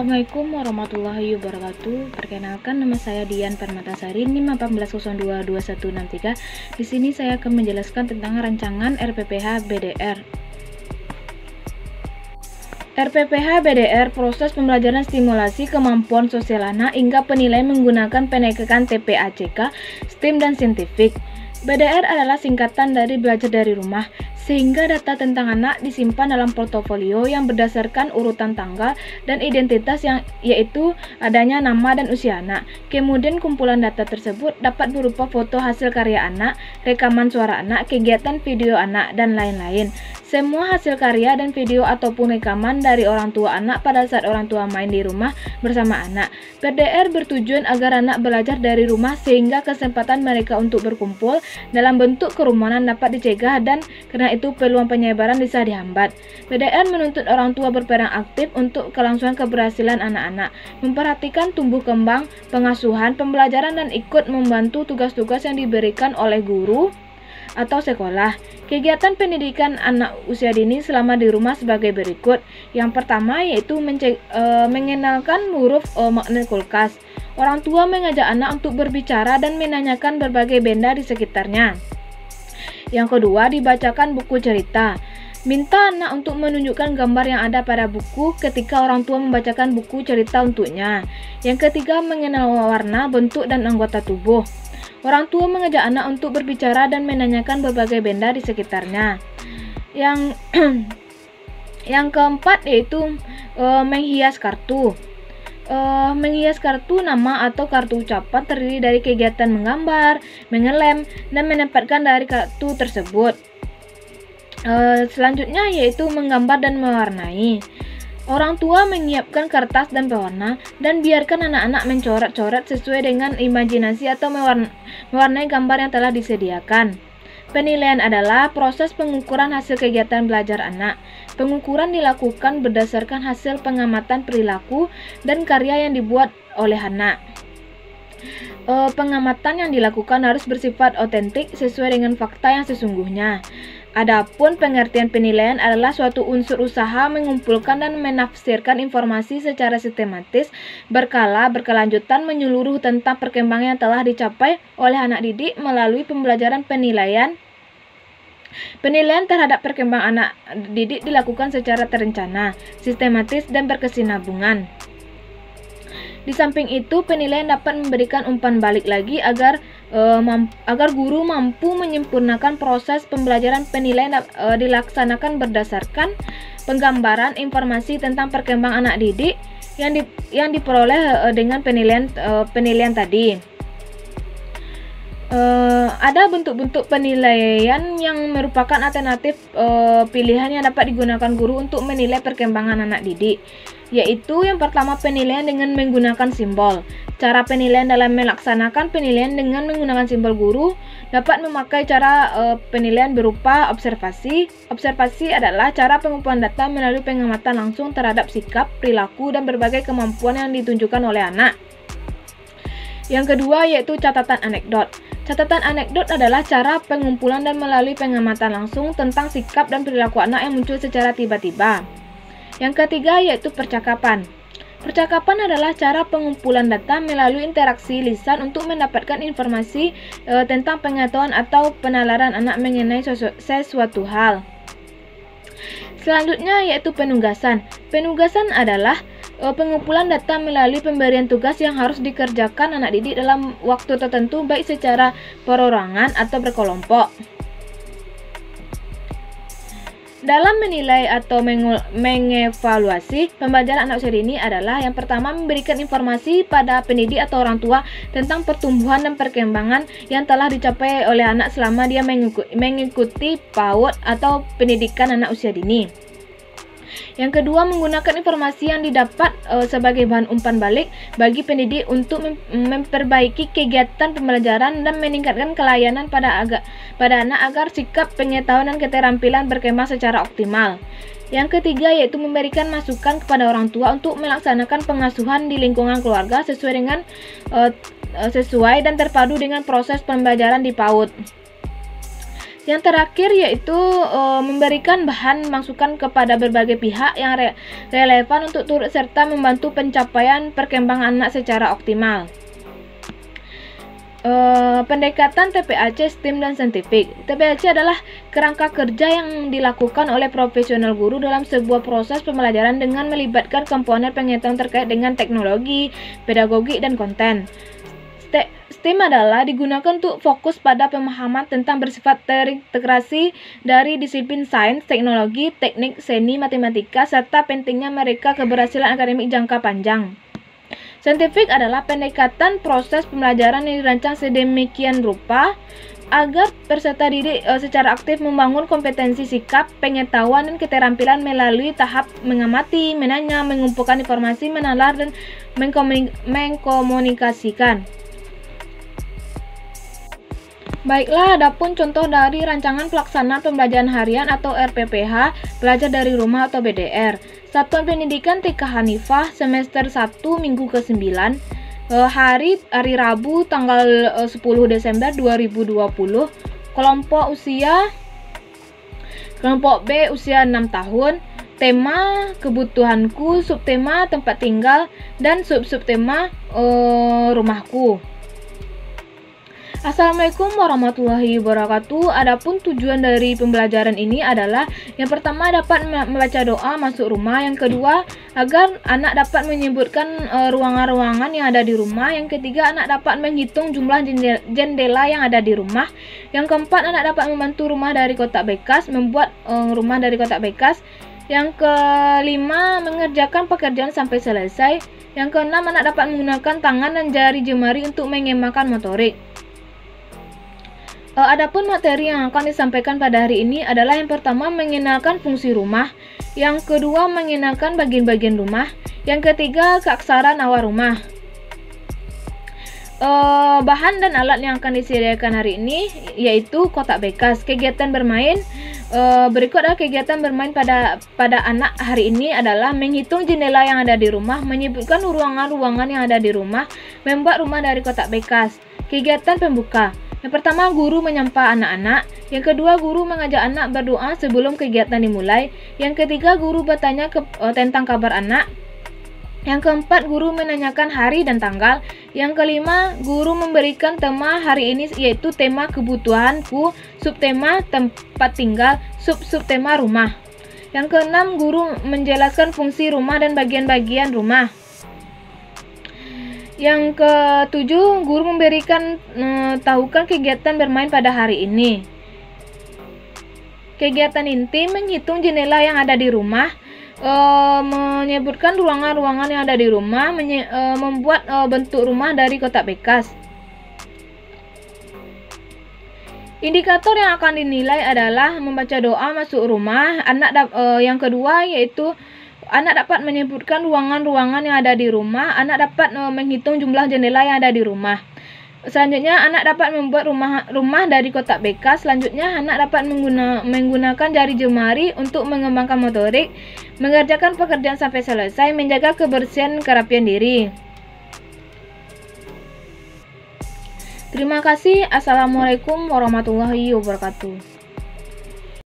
Assalamualaikum warahmatullahi wabarakatuh. Perkenalkan, nama saya Dian Permatasari, NIM 18022163. Di sini saya akan menjelaskan tentang rancangan RPPH BDR. RPPH BDR proses pembelajaran stimulasi kemampuan sosial anak hingga penilaian menggunakan penegakan TPACK, STEM dan saintifik. BDR adalah singkatan dari belajar dari rumah, sehingga data tentang anak disimpan dalam portofolio yang berdasarkan urutan tanggal dan identitas yaitu adanya nama dan usia anak. Kemudian kumpulan data tersebut dapat berupa foto hasil karya anak, rekaman suara anak, kegiatan video anak, dan lain-lain. Semua hasil karya dan video ataupun rekaman dari orang tua anak pada saat orang tua main di rumah bersama anak. BDR bertujuan agar anak belajar dari rumah sehingga kesempatan mereka untuk berkumpul dalam bentuk kerumunan dapat dicegah dan karena itu peluang penyebaran bisa dihambat. BDR menuntut orang tua berperan aktif untuk kelangsungan keberhasilan anak-anak, memperhatikan tumbuh kembang, pengasuhan, pembelajaran dan ikut membantu tugas-tugas yang diberikan oleh guru atau sekolah. Kegiatan pendidikan anak usia dini selama di rumah sebagai berikut. Yang pertama yaitu mengenalkan huruf magnet kulkas. Orang tua mengajak anak untuk berbicara dan menanyakan berbagai benda di sekitarnya. Yang kedua, dibacakan buku cerita. Minta anak untuk menunjukkan gambar yang ada pada buku ketika orang tua membacakan buku cerita untuknya. Yang ketiga, mengenal warna, bentuk, dan anggota tubuh. Orang tua mengajak anak untuk berbicara dan menanyakan berbagai benda di sekitarnya. Yang keempat yaitu menghias kartu. Menghias kartu nama atau kartu ucapan terdiri dari kegiatan menggambar, mengelem, dan menempatkan dari kartu tersebut. Selanjutnya yaitu menggambar dan mewarnai. Orang tua menyiapkan kertas dan pewarna dan biarkan anak-anak mencoret-coret sesuai dengan imajinasi atau mewarnai gambar yang telah disediakan. Penilaian adalah proses pengukuran hasil kegiatan belajar anak. Pengukuran dilakukan berdasarkan hasil pengamatan perilaku dan karya yang dibuat oleh anak. Pengamatan yang dilakukan harus bersifat otentik sesuai dengan fakta yang sesungguhnya. Adapun pengertian penilaian adalah suatu unsur usaha mengumpulkan dan menafsirkan informasi secara sistematis, berkelanjutan menyeluruh tentang perkembangan yang telah dicapai oleh anak didik melalui pembelajaran penilaian. Penilaian terhadap perkembangan anak didik dilakukan secara terencana, sistematis, dan berkesinambungan. Di samping itu, penilaian dapat memberikan umpan balik lagi agar guru mampu menyempurnakan proses pembelajaran. Penilaian dilaksanakan berdasarkan penggambaran informasi tentang perkembangan anak didik yang diperoleh dengan penilaian tadi. Ada bentuk-bentuk penilaian yang merupakan alternatif pilihan yang dapat digunakan guru untuk menilai perkembangan anak didik, yaitu yang pertama penilaian dengan menggunakan simbol. Cara penilaian dalam melaksanakan penilaian dengan menggunakan simbol. Guru dapat memakai cara penilaian berupa observasi. Observasi adalah cara pengumpulan data melalui pengamatan langsung terhadap sikap, perilaku, dan berbagai kemampuan yang ditunjukkan oleh anak. Yang kedua yaitu catatan anekdot. Catatan anekdot adalah cara pengumpulan dan melalui pengamatan langsung tentang sikap dan perilaku anak yang muncul secara tiba-tiba. Yang ketiga yaitu percakapan. Percakapan adalah cara pengumpulan data melalui interaksi lisan untuk mendapatkan informasi tentang pengetahuan atau penalaran anak mengenai sesuatu hal. Selanjutnya yaitu penugasan. Penugasan adalah pengumpulan data melalui pemberian tugas yang harus dikerjakan anak didik dalam waktu tertentu baik secara perorangan atau berkelompok. Dalam menilai atau mengevaluasi pembelajaran anak usia dini adalah yang pertama memberikan informasi pada pendidik atau orang tua tentang pertumbuhan dan perkembangan yang telah dicapai oleh anak selama dia mengikuti PAUD atau pendidikan anak usia dini. Yang kedua, menggunakan informasi yang didapat sebagai bahan umpan balik bagi pendidik untuk memperbaiki kegiatan pembelajaran dan meningkatkan kelayanan pada anak agar sikap, pengetahuan, dan keterampilan berkembang secara optimal. Yang ketiga yaitu memberikan masukan kepada orang tua untuk melaksanakan pengasuhan di lingkungan keluarga sesuai dan terpadu dengan proses pembelajaran di PAUD. Yang terakhir yaitu memberikan bahan masukan kepada berbagai pihak yang relevan untuk turut serta membantu pencapaian perkembangan anak secara optimal. Pendekatan TPAC, STEAM, dan saintifik. TPAC adalah kerangka kerja yang dilakukan oleh profesional guru dalam sebuah proses pembelajaran dengan melibatkan komponen pengetahuan terkait dengan teknologi, pedagogi, dan konten. STEAM adalah digunakan untuk fokus pada pemahaman tentang bersifat terintegrasi dari disiplin sains, teknologi, teknik, seni, matematika, serta pentingnya mereka keberhasilan akademik jangka panjang. Saintifik adalah pendekatan proses pembelajaran yang dirancang sedemikian rupa agar peserta didik secara aktif membangun kompetensi sikap, pengetahuan, dan keterampilan melalui tahap mengamati, menanya, mengumpulkan informasi, menalar, dan mengkomunikasikan. Baiklah, adapun contoh dari rancangan pelaksanaan pembelajaran harian atau RPPH, belajar dari rumah atau BDR. Satuan Pendidikan TK Hanifah semester 1 minggu ke-9, hari Rabu tanggal 10 Desember 2020. Kelompok B usia 6 tahun. Tema kebutuhanku, subtema tempat tinggal, dan subtema rumahku. Assalamualaikum warahmatullahi wabarakatuh. Adapun tujuan dari pembelajaran ini adalah yang pertama dapat membaca doa masuk rumah, yang kedua agar anak dapat menyebutkan ruangan-ruangan yang ada di rumah, yang ketiga anak dapat menghitung jumlah jendela yang ada di rumah, yang keempat anak dapat membantu rumah dari kotak bekas, membuat rumah dari kotak bekas, yang kelima mengerjakan pekerjaan sampai selesai, yang keenam anak dapat menggunakan tangan dan jari jemari untuk mengembangkan motorik. Adapun materi yang akan disampaikan pada hari ini adalah yang pertama mengenalkan fungsi rumah, yang kedua mengenalkan bagian-bagian rumah, yang ketiga keaksaraan awal rumah. Bahan dan alat yang akan disediakan hari ini yaitu kotak bekas. Kegiatan bermain berikut adalah kegiatan bermain pada anak hari ini adalah menghitung jendela yang ada di rumah, menyebutkan ruangan-ruangan yang ada di rumah, membuat rumah dari kotak bekas. Kegiatan pembuka. Yang pertama, guru menyapa anak-anak. Yang kedua, guru mengajak anak berdoa sebelum kegiatan dimulai. Yang ketiga, guru bertanya tentang kabar anak. Yang keempat, guru menanyakan hari dan tanggal. Yang kelima, guru memberikan tema hari ini yaitu tema kebutuhanku, subtema tempat tinggal, subtema rumah. Yang keenam, guru menjelaskan fungsi rumah dan bagian-bagian rumah. Yang ketujuh, guru memberikan tahukan kegiatan bermain pada hari ini. Kegiatan inti menghitung jendela yang ada di rumah, menyebutkan ruangan-ruangan yang ada di rumah, membuat bentuk rumah dari kotak bekas. Indikator yang akan dinilai adalah membaca doa masuk rumah. Yang kedua yaitu anak dapat menyebutkan ruangan-ruangan yang ada di rumah. Anak dapat menghitung jumlah jendela yang ada di rumah. Selanjutnya, anak dapat membuat rumah dari kotak bekas. Selanjutnya, anak dapat menggunakan jari jemari untuk mengembangkan motorik, mengerjakan pekerjaan sampai selesai, menjaga kebersihan kerapian diri. Terima kasih. Assalamualaikum warahmatullahi wabarakatuh.